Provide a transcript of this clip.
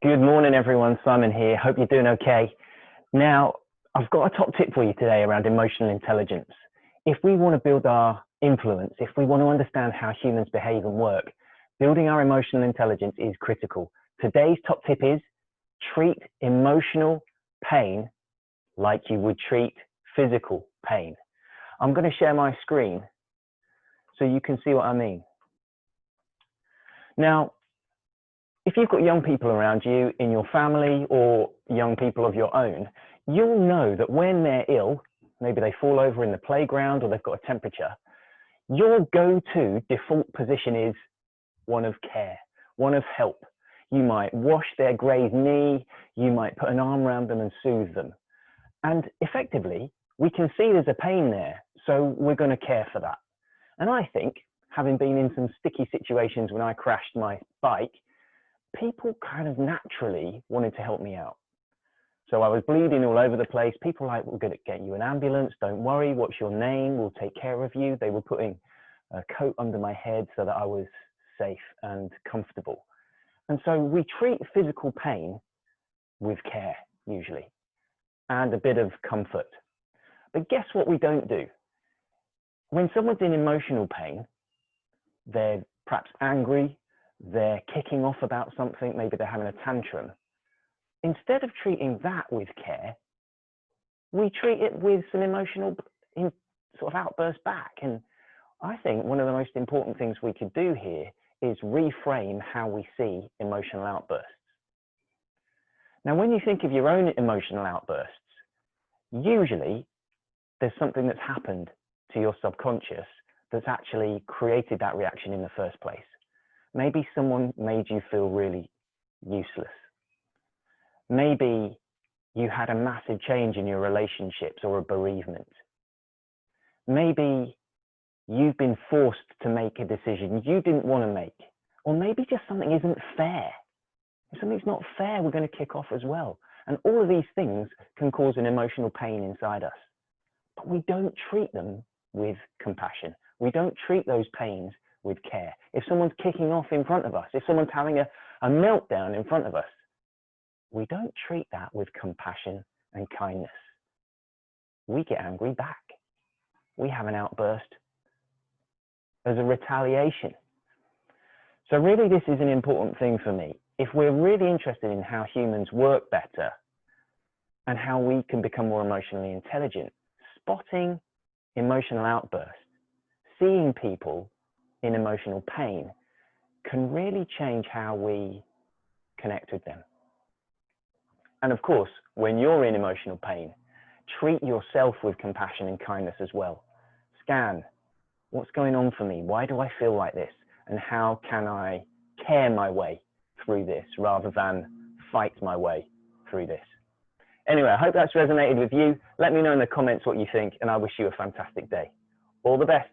Good morning, everyone. Simon here. Hope you're doing okay. Now, I've got a top tip for you today around emotional intelligence. If we want to build our influence, if we want to understand how humans behave and work, building our emotional intelligence is critical. Today's top tip is treat emotional pain like you would treat physical pain. I'm going to share my screen so you can see what I mean. Now, if you've got young people around you in your family or young people of your own, you'll know that when they're ill, maybe they fall over in the playground or they've got a temperature, your go-to default position is one of care, one of help. You might wash their grazed knee, you might put an arm around them and soothe them. And effectively, we can see there's a pain there, so we're going to care for that. And I think, having been in some sticky situations when I crashed my bike, people kind of naturally wanted to help me out. So I was bleeding all over the place. People were like, we're going to get you an ambulance. Don't worry. What's your name? We'll take care of you. They were putting a coat under my head so that I was safe and comfortable. And so we treat physical pain with care, usually, and a bit of comfort. But guess what we don't do? When someone's in emotional pain, they're perhaps angry, they're kicking off about something, maybe they're having a tantrum. Instead of treating that with care, we treat it with some emotional sort of outburst back. And I think one of the most important things we could do here is reframe how we see emotional outbursts. Now, when you think of your own emotional outbursts, usually there's something that's happened to your subconscious that's actually created that reaction in the first place. Maybe someone made you feel really useless. Maybe you had a massive change in your relationships or a bereavement. Maybe you've been forced to make a decision you didn't want to make. Or maybe just something isn't fair. If something's not fair, we're going to kick off as well. And all of these things can cause an emotional pain inside us. But we don't treat them with compassion. We don't treat those pains with care. If someone's kicking off in front of us, if someone's having a meltdown in front of us, we don't treat that with compassion and kindness. We get angry back. We have an outburst as a retaliation. So really, this is an important thing for me. If we're really interested in how humans work better and how we can become more emotionally intelligent, spotting emotional outbursts, seeing people in emotional pain can really change how we connect with them. And of course, when you're in emotional pain, treat yourself with compassion and kindness as well. Scan, what's going on for me? Why do I feel like this? And how can I care my way through this rather than fight my way through this? Anyway, I hope that's resonated with you. Let me know in the comments what you think, and I wish you a fantastic day. All the best.